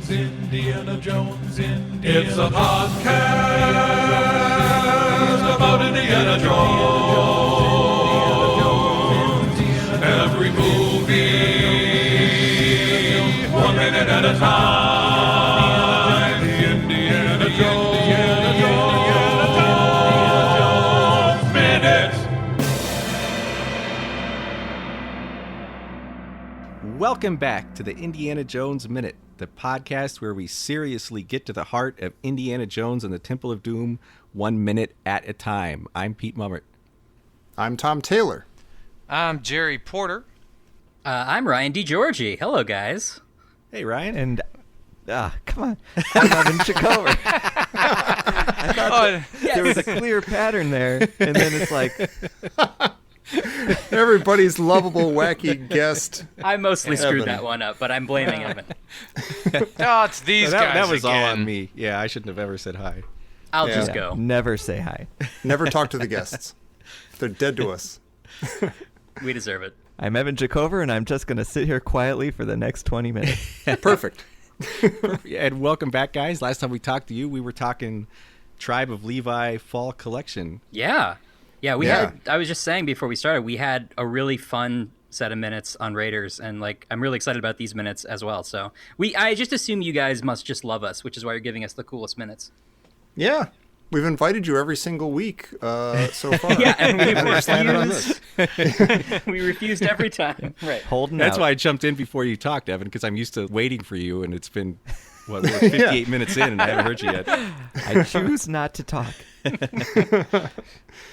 Indiana Jones, Indiana. It's a podcast about Indiana Jones. Every movie, 1 minute at a time. Indiana Jones, Minute. Welcome back to the Indiana Jones Minute, the podcast where we seriously get to the heart of Indiana Jones and the Temple of Doom 1 minute at a time. I'm Pete Mummert. I'm Tom Taylor. I'm Jerry Porter. I'm Ryan diGiorgi. Hello, guys. Hey, Ryan. And, come on. I'm Evan Jacover. I thought there was a clear pattern there, and then it's like... Everybody's lovable, wacky guest. I mostly screwed that one up, but I'm blaming Evan. Oh, it's these guys That was again. all on me. Yeah, I shouldn't have ever said hi. I'll just go. Never say hi. Never talk to the guests. They're dead to us. We deserve it. I'm Evan Jacover, and I'm just going to sit here quietly for the next 20 minutes. Perfect. And welcome back, guys. Last time we talked to you, we were talking Tribe of Levi Fall Collection. Yeah. Yeah, we had, I was just saying before we started, we had a really fun set of minutes on Raiders, and I'm really excited about these minutes as well. So I just assume you guys must just love us, which is why you're giving us the coolest minutes. Yeah. We've invited you every single week so far. Yeah, and we just landed on this. We refused every time. Right. Holding That's out. why I jumped in before you talked, Evan, because I'm used to waiting for you, and it's been, we're 58 minutes in, and I haven't heard you yet. I choose not to talk.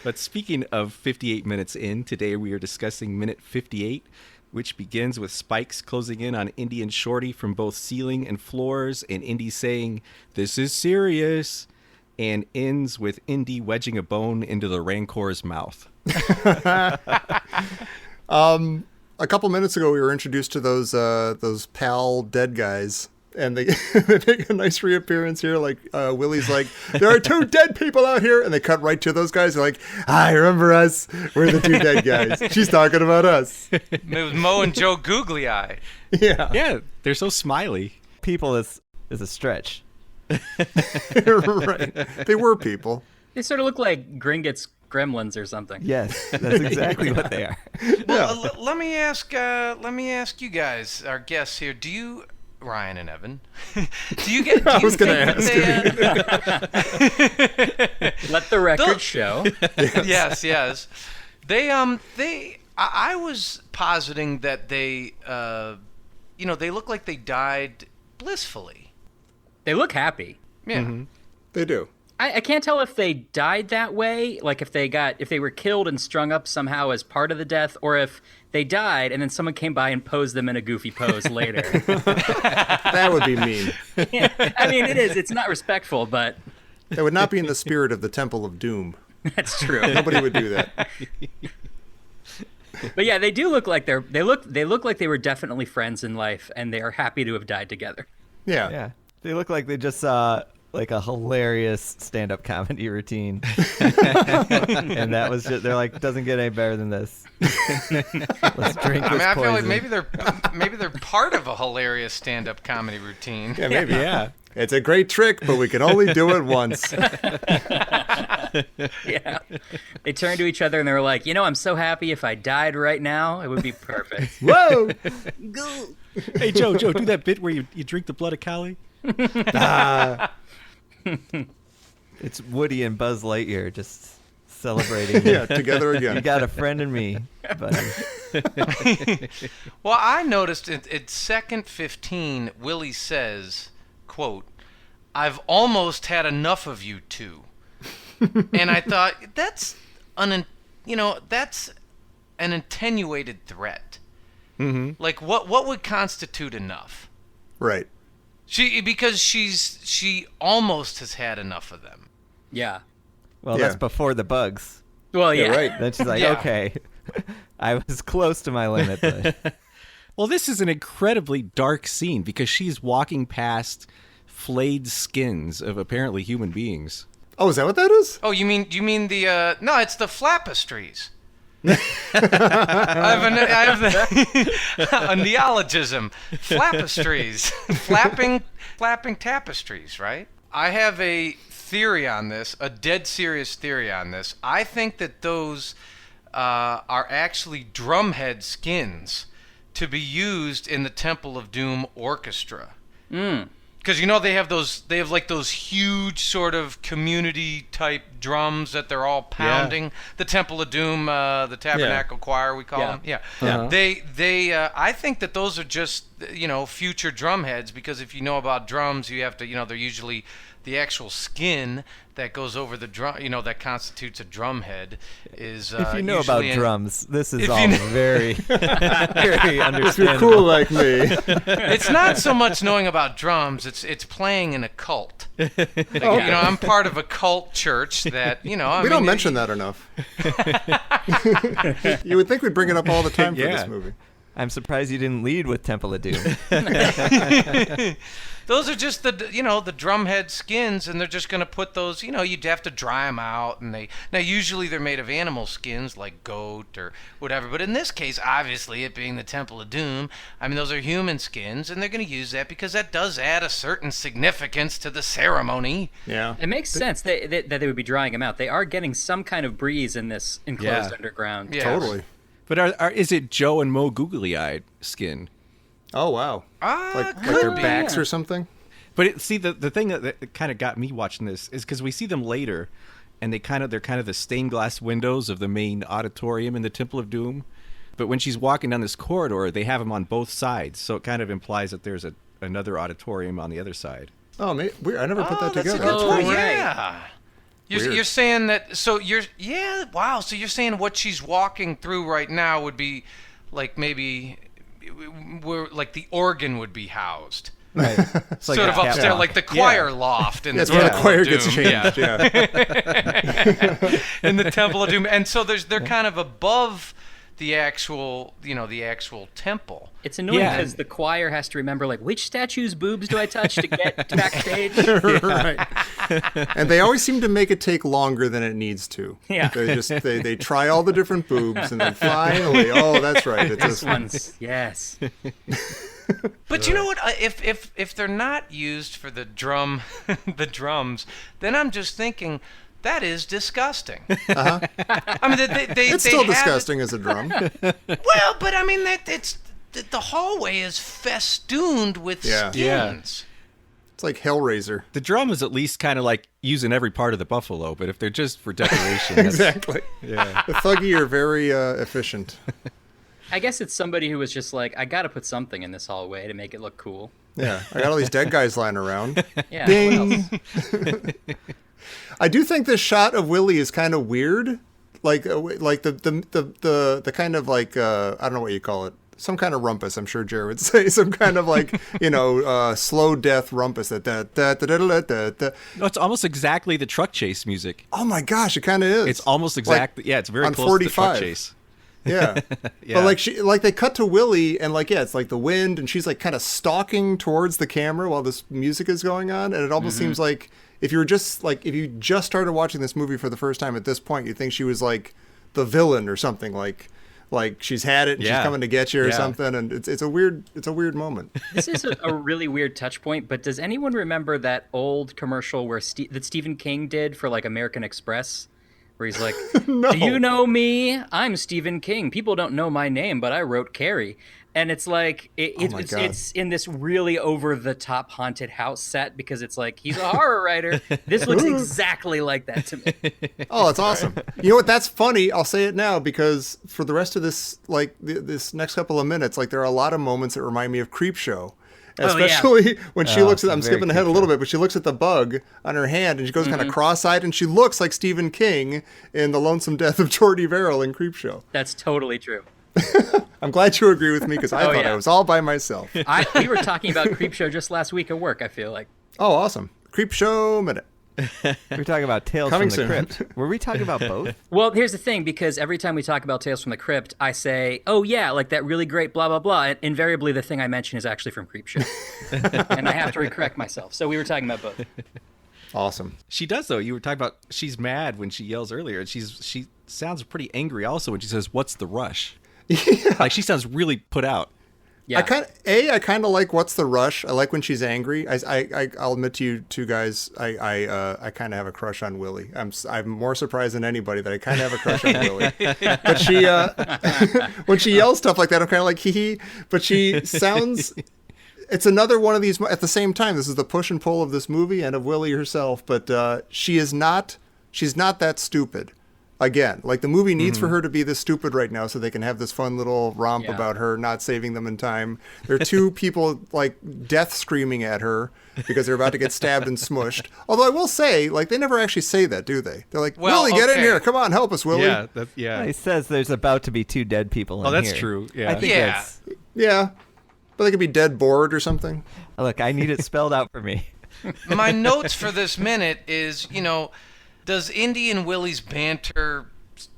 But speaking of 58 minutes in, today we are discussing minute 58, which begins with Spikes closing in on Indy and Shorty from both ceiling and floors, and Indy saying, "This is serious," and ends with Indy wedging a bone into the Rancor's mouth. A couple minutes ago, we were introduced to those pal dead guys. And they make a nice reappearance here. Like, Willie's like, there are 2 dead people out here. And they cut right to those guys. They're like, remember us? We're the 2 dead guys. She's talking about us. It was Mo and Joe Googly Eye. Yeah. Yeah, they're so smiley. People is a stretch. Right. They were people. They sort of look like Gringotts gremlins or something. Yes, that's exactly what they are. Well, let me ask you guys, our guests here. Do you, Ryan and Evan, do you get? I was going to ask you. Let the record show. Yes. I was positing that they look like they died blissfully. They look happy. Yeah. Mm-hmm. They do. I can't tell if they died that way, like if they were killed and strung up somehow as part of the death, or if they died and then someone came by and posed them in a goofy pose later. That would be mean. Yeah, I mean, it is. It's not respectful, but That would not be in the spirit of the Temple of Doom. that's true. Nobody would do that. But yeah, they do look like they look like they were definitely friends in life, and they are happy to have died together. Yeah. Yeah. They look like they just saw like a hilarious stand-up comedy routine. And that was just, they're like, doesn't get any better than this. Let's drink this I feel like poison. maybe they're part of a hilarious stand-up comedy routine. Yeah, maybe. Yeah. It's a great trick, but we can only do it once. Yeah, they turned to each other and they were like, I'm so happy if I died right now, it would be perfect. Whoa! Hey, Joe, do that bit where you drink the blood of Kali? It's Woody and Buzz Lightyear just celebrating. Yeah, together again. You got a friend in me, buddy. Well, I noticed at second 15, Willie says, quote, "I've almost had enough of you two." And I thought, that's an attenuated threat. Mm-hmm. Like, what would constitute enough? Right. Because she almost has had enough of them. Yeah. Well, Yeah. that's before the bugs. Well, yeah. Yeah, right. Then she's like, Yeah. okay, I was close to my limit, but Well, this is an incredibly dark scene because she's walking past flayed skins of apparently human beings. Oh, is that what that is? Oh, you mean the no? It's the flappistries. I have a neologism. Flapestries. Flapping tapestries, right? I have a theory on this, a dead serious theory on this. I think that those are actually drumhead skins to be used in the Temple of Doom orchestra. Because they have like those huge sort of community type drums that they're all pounding. The Temple of Doom, the Tabernacle Choir, we call them. Yeah. They I think that those are just future drum heads, because if you know about drums, you have to they're usually the actual skin that goes over the drum, that constitutes a drum head is. If you know about drums, this is if all you know- very, very If understandable. you're cool like me. It's not so much knowing about drums; it's playing in a cult. Like, I'm part of a cult church that We don't mention that enough. You would think we'd bring it up all the time for this movie. I'm surprised you didn't lead with Temple of Doom. Those are just the drumhead skins, and they're just going to put those. You'd have to dry them out, and now usually they're made of animal skins like goat or whatever. But in this case, obviously, it being the Temple of Doom, those are human skins, and they're going to use that because that does add a certain significance to the ceremony. Yeah. It makes sense that they would be drying them out. They are getting some kind of breeze in this enclosed underground. Yeah. Totally. But is it Joe and Mo googly-eyed skin? Oh, wow. Like could their be. backs or something? But the thing that kind of got me watching this is because we see them later, and they're kind of the stained glass windows of the main auditorium in the Temple of Doom. But when she's walking down this corridor, they have them on both sides, so it kind of implies that there's another auditorium on the other side. Oh, I never put that That's a together. good That's point. cool. Yeah. You're saying that, so wow, so you're saying what she's walking through right now would be like maybe where like the organ would be housed. Right. It's Sort of upstairs, like the choir loft in the That's where the Temple choir of gets Doom. changed. Yeah. In the Temple of Doom. And so they're kind of above the actual temple. It's annoying Yeah. because the choir has to remember, like, which statue's boobs do I touch to get to backstage? Right. And they always seem to make it take longer than it needs to. Yeah. They try all the different boobs, and then finally, oh, that's right. It's This this one. one's, yes. But you know what? If they're not used for the the drums, then I'm just thinking that is disgusting. Uh-huh. It's still have it- disgusting as a drum. Well, but it's the hallway is festooned with Yeah. skins. It's like Hellraiser. The drum is at least kind of like using every part of the buffalo, but if they're just for decoration, that's, Exactly. yeah. The Thuggy are very efficient. I guess it's somebody who was just like, I got to put something in this hallway to make it look cool. Yeah, I got all these dead guys lying around. Yeah. Ding. what else? I do think this shot of Willie is kind of weird, like the kind of like I don't know what you call it, some kind of rumpus. I'm sure Jared would say some kind of like slow death rumpus. That. No, it's almost exactly the truck chase music. Oh my gosh, it kind of is. It's almost exactly, it's very on close to the truck 45. chase. Yeah. Yeah. But they cut to Willie and it's like the wind and she's like kind of stalking towards the camera while this music is going on, and it almost seems like if you just started watching this movie for the first time at this point, you'd think she was like the villain or something, like she's had it and she's coming to get you or something, and it's a weird moment. This is a really weird touch point, but does anyone remember that old commercial that Stephen King did for like American Express? Where he's like, No. Do you know me? I'm Stephen King. People don't know my name, but I wrote Carrie. And it's like, it's in this really over-the-top haunted house set because it's like, he's a horror writer. This looks exactly like that to me. Oh, that's awesome. You know what? That's funny. I'll say it now because for the rest of this, this next couple of minutes, there are a lot of moments that remind me of Creepshow. Especially when she looks at, I'm skipping ahead a little bit, but she looks at the bug on her hand and she goes kind of cross-eyed and she looks like Stephen King in The Lonesome Death of Jordy Verrill in Creepshow. That's totally true. I'm glad you agree with me because I thought I was all by myself. We were talking about Creepshow just last week at work, I feel like. Oh, awesome. Creepshow minute. We're talking about Tales Coming from the soon. Crypt. Were we talking about both? Well, here's the thing, because every time we talk about Tales from the Crypt, I say, oh yeah, like that really great blah, blah, blah. And invariably the thing I mention is actually from Creepshow. And I have to correct myself. So we were talking about both. Awesome. She does though. You were talking about she's mad when she yells earlier, and she sounds pretty angry also when she says, "What's the rush?" Yeah. Like she sounds really put out. Yeah. I kind of like What's the Rush. I like when she's angry. I'll admit to you two guys, I kind of have a crush on Willie. I'm more surprised than anybody that I kind of have a crush on Willie. But she when she yells stuff like that, I'm kind of like hee hee. But she sounds. It's another one of these. At the same time, this is the push and pull of this movie and of Willie herself. But she is not. She's not that stupid. Again, like the movie needs for her to be this stupid right now so they can have this fun little romp about her not saving them in time. There are two people like death screaming at her because they're about to get stabbed and smushed. Although I will say, like, they never actually say that, do they? They're like, Well, Willie, get in okay. here. Come on, help us, Willie. Yeah, He says there's about to be 2 dead people in Oh, that's here. true. Yeah. I think Yeah. that's... Yeah. But they could be dead bored or something. Look, I need it spelled out for me. My notes for this minute is, does Indy and Willie's banter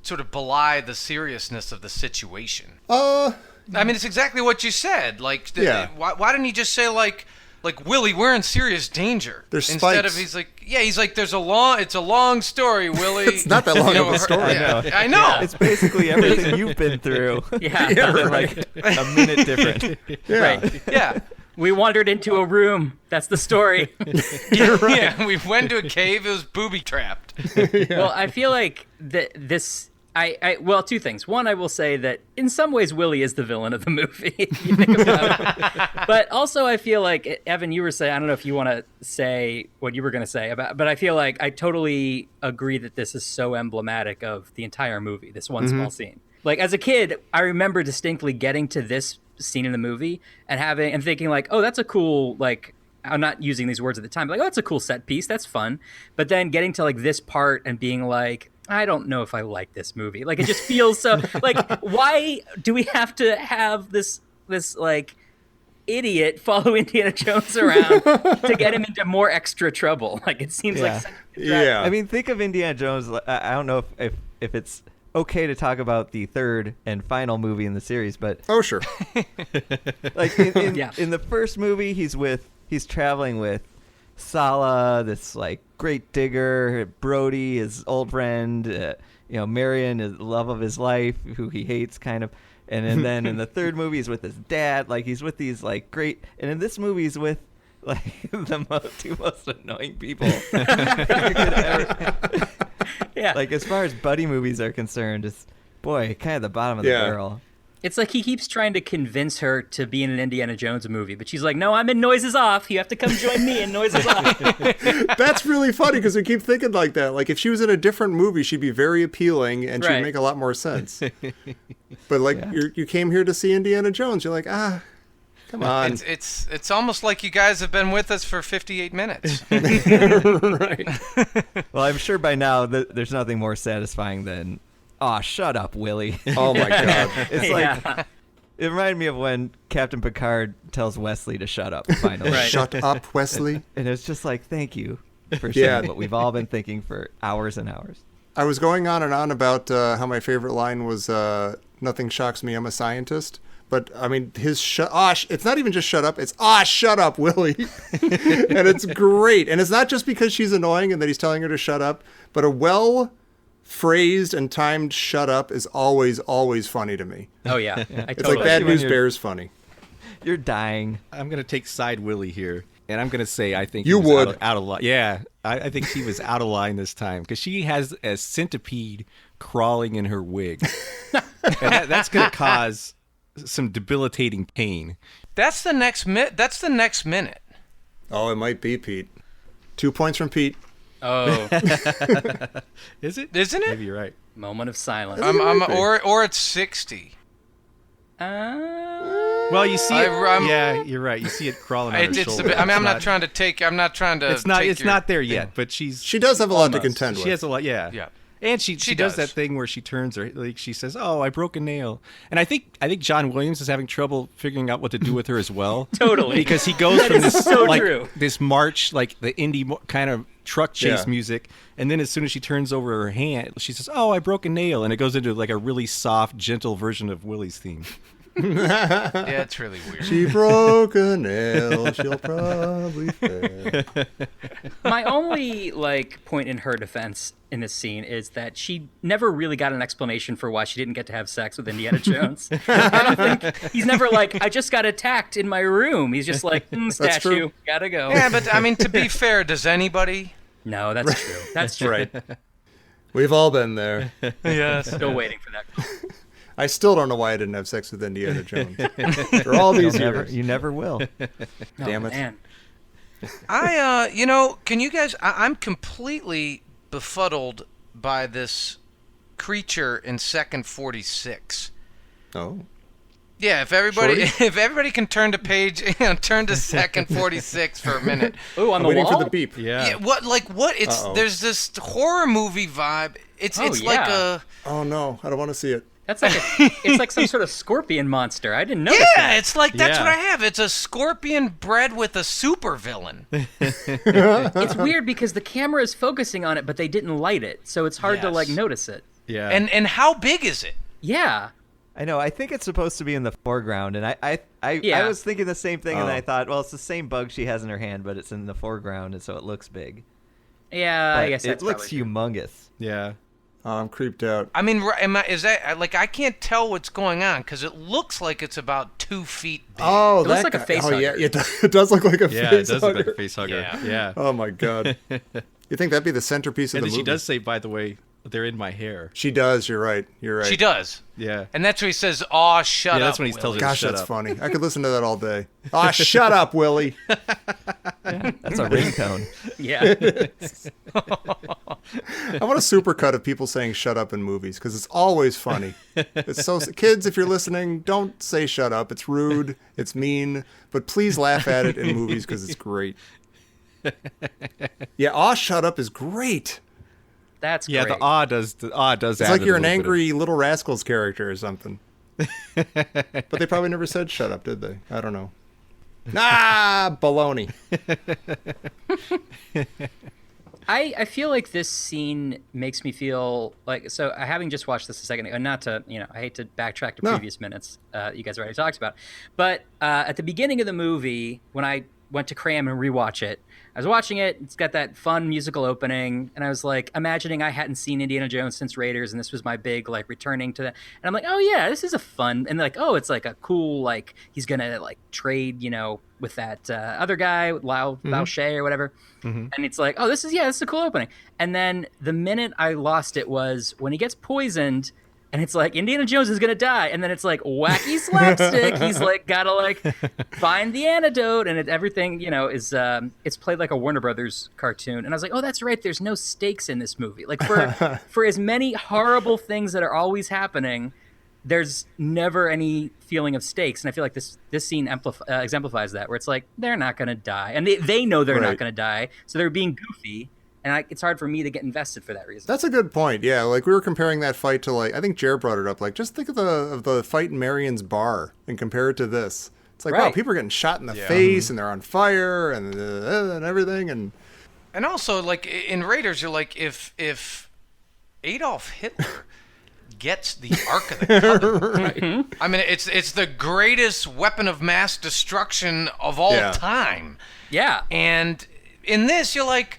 sort of belie the seriousness of the situation? I mean, it's exactly what you said. Like, Yeah. why didn't he just say like Willie, we're in serious danger? There's Instead spikes. of he's like it's a long story, Willie. It's not that long of a story. I know. It's basically everything you've been through. Yeah. They're like a minute different. Yeah. Right. Yeah. We wandered into a room. That's the story. Yeah, we went to a cave. It was booby trapped. Well, I feel like this. Well, 2 things. One, I will say that in some ways Willie is the villain of the movie. If you think about it. But also, I feel like Evan, you were saying. I don't know if you want to say what you were going to say about, but I feel like I totally agree that this is so emblematic of the entire movie. This one small scene. Like as a kid, I remember distinctly getting to this scene in the movie and thinking like, oh, that's a cool, like, I'm not using these words at the time, but like, oh, that's a cool set piece, that's fun. But then getting to like this part and being like, I don't know if I like this movie. Like it just feels so like, why do we have to have this like idiot follow Indiana Jones around to get him into more extra trouble? Like it seems like Yeah. I mean, think of Indiana Jones. I don't know if it's okay to talk about the third and final movie in the series, but Oh, sure. like in Yeah. the first movie, he's traveling with Sala, this like great digger, Brody, his old friend, Marion, his love of his life, who he hates kind of. And then in the third movie, he's with his dad. Like he's with these like great, and in this movie, he's with like the two most annoying people you could ever. Yeah. Like as far as buddy movies are concerned, it's kind of the bottom of the barrel. It's like he keeps trying to convince her to be in an Indiana Jones movie, but she's like, no, I'm in Noises Off. You have to come join me in Noises Off. That's really funny because we keep thinking like that. Like if she was in a different movie, she'd be very appealing and she'd Right. make a lot more sense. But like you came here to see Indiana Jones. You're like, come on. It's almost like you guys have been with us for 58 minutes. Right. Well, I'm sure by now there's nothing more satisfying than, "Aw, shut up, Willie." Oh my God. It's like it reminded me of when Captain Picard tells Wesley to shut up. Finally, Right. Shut up, Wesley. and it's just like, thank you for Yeah. saying what we've all been thinking for hours and hours. I was going on and on about how my favorite line was "Nothing shocks me, I'm a scientist." But I mean, his it's not even just shut up. It's shut up, Willie. And it's great. And it's not just because she's annoying and that he's telling her to shut up, but a well-phrased and timed shut up is always, always funny to me. Oh, yeah. I It's totally. like Bad Especially when News you're- Bears funny. You're dying. I'm gonna take side Willie here, and I'm gonna say I think You he was would. out of line. Yeah, I think she was out of line this time because she has a centipede crawling in her wig, and that's gonna cause some debilitating pain. That's the next minute. Oh, it might be Pete. 2 points from Pete. Oh, Is it? Isn't it? Maybe you're right. Moment of silence. or it's 60. Well, you see it. I'm- Yeah, you're right. You see it crawling on her It's shoulder. I'm not trying to take. I'm not trying to. It's not. take It's your not there thing. yet. But she does have a lot to Almost. contend with. has a lot. Yeah. Yeah. And she She does does. that thing where she turns her like she says, "Oh, I broke a nail," and I think John Williams is having trouble figuring out what to do with her as well. Totally. Because he goes from is this so like true. this march, like the indie kind of truck chase Yeah. music, and then as soon as she turns over her hand, she says, "Oh, I broke a nail," and it goes into like a really soft, gentle version of Willie's theme. Yeah, it's really weird. She broke a nail. She'll probably fail. My only point in her defense in this scene is that she never really got an explanation for why she didn't get to have sex with Indiana Jones. I don't think he's never I just got attacked in my room. He's just statue, true. gotta go. Yeah, but I mean, to be fair, does anybody? No, that's true. That's true. Right. We've all been there. Yes. Still waiting for that. I still don't know why I didn't have sex with Indiana Jones. For all these years. You never will. Damn it. Man. Can you guys? I'm completely befuddled by this creature in second 46. Oh. Yeah, if everybody can turn to turn to second 46 for a minute. Ooh, on I'm the waiting wall? for the beep. Yeah, what? It's Uh-oh. there's this horror movie vibe. It's like yeah. a Oh, no. I don't want to see it. That's it's like some sort of scorpion monster. I didn't notice yeah. that. It's like that's Yeah. what I have. It's a scorpion bred with a supervillain. It's weird because the camera is focusing on it, but they didn't light it, so it's hard to Yes. notice it. Yeah. And how big is it? Yeah. I know. I think it's supposed to be in the foreground, and I Yeah. was thinking the same thing, and Oh. I thought, well, it's the same bug she has in her hand, but it's in the foreground, and so it looks big. Yeah, But I guess it that's looks probably true. humongous. yeah. Oh, I'm creeped out. I mean, is that I can't tell what's going on because it looks like it's about 2 feet big. Oh, It looks that like a guy. face Oh, yeah. hugger. It does look like a Yeah, face it does look like hugger. a face hugger. Yeah. Yeah. Oh, my God. You think that'd be the centerpiece of And the then movie? she does say, by the way, they're in my hair. She does. You're right. You're right. She does, Yeah. and that's where he says, "Aw, shut up." Yeah, that's when he tells her Willie." to Gosh, shut that's up. funny. I could listen to that all day. Ah, shut up, Willie. That's a ringtone. Yeah. I want a supercut of people saying "shut up" in movies because it's always funny. It's so kids, if you're listening, don't say "shut up." It's rude. It's mean. But please laugh at it in movies because it's great. Yeah, "aw, shut up" is great. That's Yeah, great. the ah does It's add like a you're an little bit of- angry Little Rascals character or something. But they probably never said "shut up," did they? I don't know. Ah, baloney. I feel like this scene makes me feel like, so having just watched this a second ago, not to, I hate to backtrack to No. previous minutes you guys already talked about, but at the beginning of the movie, when I went to cram and rewatch it, I was watching it, it's got that fun musical opening, and I was like imagining I hadn't seen Indiana Jones since Raiders, and this was my big returning to that, and I'm like, oh yeah, this is a fun, and oh, it's like a cool, he's gonna trade, with that other guy, Lao Shea or whatever, and it's like, oh, this is a cool opening, and then the minute I lost it was when he gets poisoned. And it's like, Indiana Jones is going to die. And then it's like, wacky slapstick. He's got to find the antidote. And everything, is, it's played like a Warner Brothers cartoon. And I was like, oh, that's right. There's no stakes in this movie. For as many horrible things that are always happening, there's never any feeling of stakes. And I feel like this scene exemplifies that, where it's like, they're not going to die. And they know they're not Right. going to die. So they're being goofy. And it's hard for me to get invested for that reason. That's a good point. Yeah, we were comparing that fight to I think Jared brought it up. Just think of the fight in Marion's bar and compare it to this. It's like, wow, Right. people are getting shot in the face and they're on fire and everything. And also in Raiders, you're like, if Adolf Hitler gets the Ark of the Covenant, I mean, it's the greatest weapon of mass destruction of all Yeah. time. Yeah. And in this, you're like,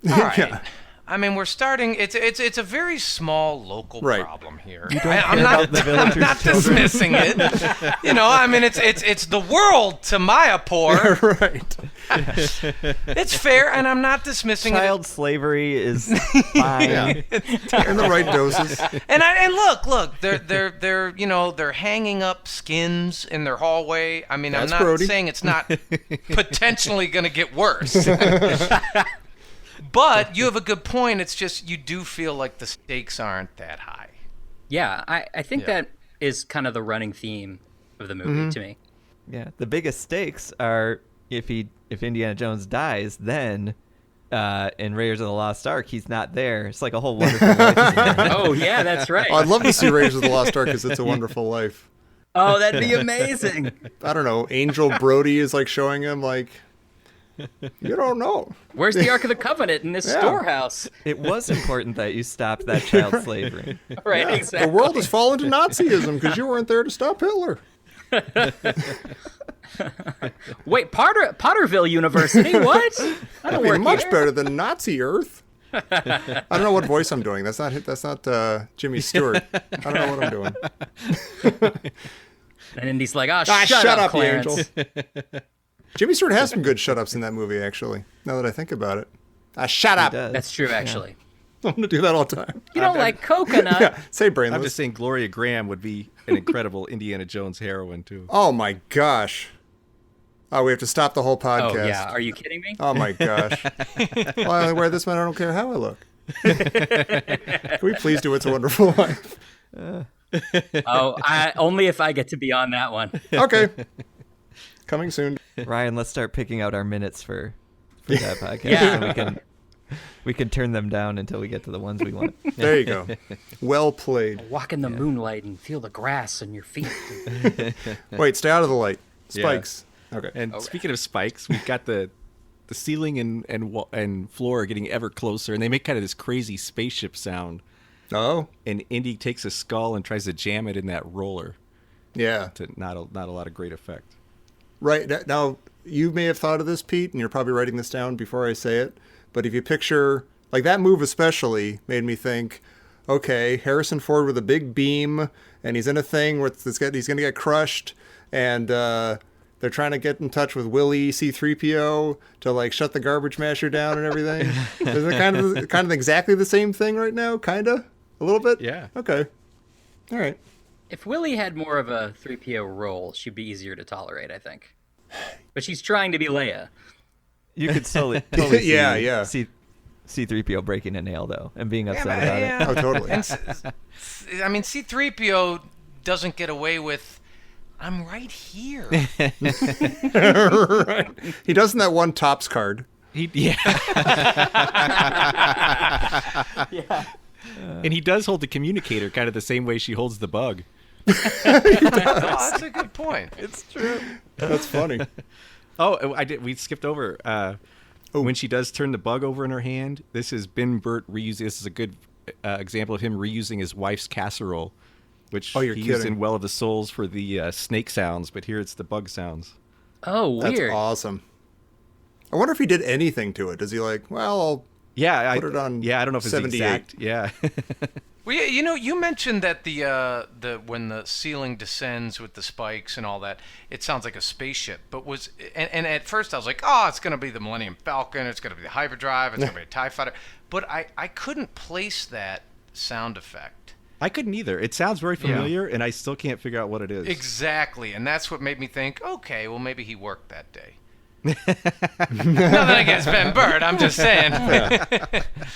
all right. Yeah. I mean, we're starting. It's a very small local Right. problem here. care I'm not about the villagers' I'm not children. dismissing it. I mean, it's the world to Mayapur. right. It's fair, and I'm not dismissing Child slavery is fine. Yeah. In the right doses. it. And look, they're hanging up skins in their hallway. I mean, That's I'm not Brody. saying it's not potentially going to get worse. But you have a good point. It's just you do feel like the stakes aren't that high. Yeah, I think Yeah. that is kind of the running theme of the movie to me. Yeah, the biggest stakes are if Indiana Jones dies, then in Raiders of the Lost Ark, he's not there. It's like a whole wonderful life. Oh, yeah, that's right. Oh, I'd love to see Raiders of the Lost Ark because It's a Wonderful Life. Oh, that'd be amazing. I don't know. Angel Brody is showing him you don't know. Where's the Ark of the Covenant in this Yeah. storehouse? It was important that you stopped that child slavery. Right, The exactly. world has fallen to Nazism because you weren't there to stop Hitler. Wait, Potterville University? What? I don't I work mean, much here. better than Nazi Earth. I don't know what voice I'm doing. That's not Jimmy Stewart. I don't know what I'm doing. And Indy's like, oh, Shut up, you Clarence. angel. Jimmy Stewart has some good shut-ups in that movie, actually, now that I think about it. Shut up. does. That's true, actually. I'm going to do that all the time. You don't like coconut. Yeah, say brainless. I'm just saying Gloria Graham would be an incredible Indiana Jones heroine, too. Oh, my gosh. Oh, we have to stop the whole podcast. Oh, yeah. Are you kidding me? Oh, my gosh. Well, I only wear this one. I don't care how I look. Can we please do It's a Wonderful Life? Only if I get to be on that one. Okay. Coming soon. Ryan, let's start picking out our minutes for that podcast. Yeah. So we can turn them down until we get to the ones we want. There you go. Well played. Walk in the moonlight and feel the grass on your feet. Wait, stay out of the light. Spikes. Okay. And speaking of spikes, we've got the ceiling and floor getting ever closer, and they make kind of this crazy spaceship sound. Oh, And Indy takes a skull and tries to jam it in that roller. yeah. To not a lot of great effect. Right. Now, you may have thought of this, Pete, and you're probably writing this down before I say it. But if you picture, like that move especially made me think, okay, Harrison Ford with a big beam, and he's in a thing where he's going to get crushed, and they're trying to get in touch with Willie C-3PO to like shut the garbage masher down and everything. Is it kind of exactly the same thing right now? Kind of? A little bit? Yeah. Okay. All right. If Willie had more of a 3PO role, she'd be easier to tolerate, I think. But she's trying to be Leia. You could totally see Yeah. C-3PO breaking a nail, though, and being upset about it. Oh, totally. I mean, C-3PO doesn't get away with, I'm right here. Right. He does in that one Topps card. Yeah. And he does hold the communicator kind of the same way she holds the bug. Oh, that's a good point. It's true. That's funny. Oh, we skipped over. When she does turn the bug over in her hand, this is Ben Burt reusing. This is a good example of him reusing his wife's casserole, which Oh, you're he used kidding. in Well of the Souls for the snake sounds, but here it's the bug sounds. Oh, That's weird. awesome. I wonder if he did anything to it. Does he like, well, Yeah, Put it on yeah, I don't know if it's 78. exact. Yeah. Well, yeah, you know, you mentioned that the when the ceiling descends with the spikes and all that, it sounds like a spaceship. But and at first I was like, oh, it's going to be the Millennium Falcon, it's going to be the hyperdrive, it's going to be a TIE fighter. But I couldn't place that sound effect. I couldn't either. It sounds very familiar, and I still can't figure out what it is. Exactly, and that's what made me think, okay, well maybe he worked that day. Nothing against Ben Burt, I'm just saying.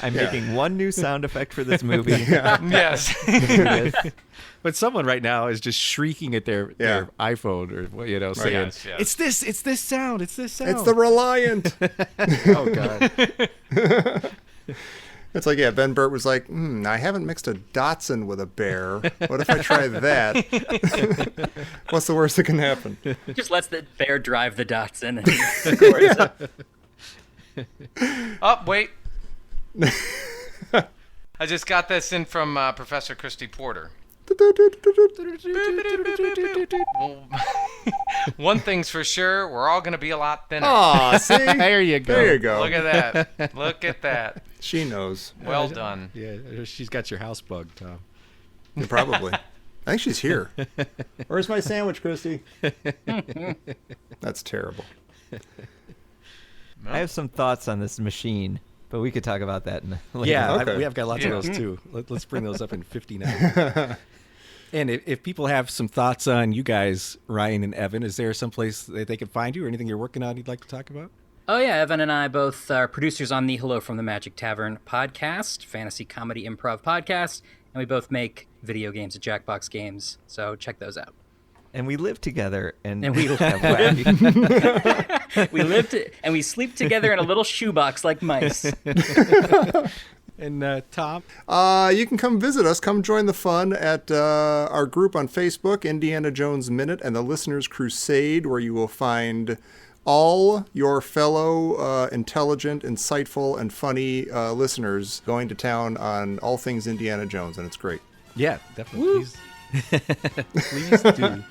I'm making one new sound effect for this movie. Yes. But someone right now is just shrieking at their iPhone or saying, Yes, yes. "It's this sound, it's this sound." it's the Reliant. Oh god. It's like, yeah, Ben Burt was like, I haven't mixed a Datsun with a bear. What if I try that? What's the worst that can happen? Just lets the bear drive the Datsun and records it. Oh, wait. I just got this in from Professor Christy Porter. Well, one thing's for sure, we're all going to be a lot thinner. Aw, see? There you go. There you go. Look at that. Look at that. She knows. Well done. Yeah, she's got your house bug, Tom. Yeah, probably. I think she's here. Where's my sandwich, Christy? That's terrible. I have some thoughts on this machine, but we could talk about that later. Yeah, Okay. we have got lots of those too. Let's bring those up in 59. And if people have some thoughts on you guys, Ryan and Evan, is there someplace that they can find you or anything you're working on you'd like to talk about? Oh, yeah, Evan and I both are producers on the Hello from the Magic Tavern podcast, fantasy comedy improv podcast, and we both make video games at Jackbox Games, so check those out. And we live together, and We have wacky. We and we sleep together in a little shoebox like mice. And Tom? You can come visit us. Come join the fun at our group on Facebook, Indiana Jones Minute and the Listener's Crusade, where you will find all your fellow intelligent, insightful, and funny listeners going to town on all things Indiana Jones, and it's great. Yeah, definitely. Please do.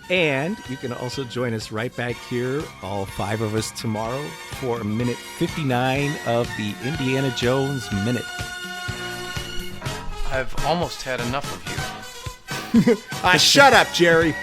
And you can also join us right back here, all 5 of us tomorrow, for minute 59 of the Indiana Jones Minute. I've almost had enough of you. Shut up, Jerry.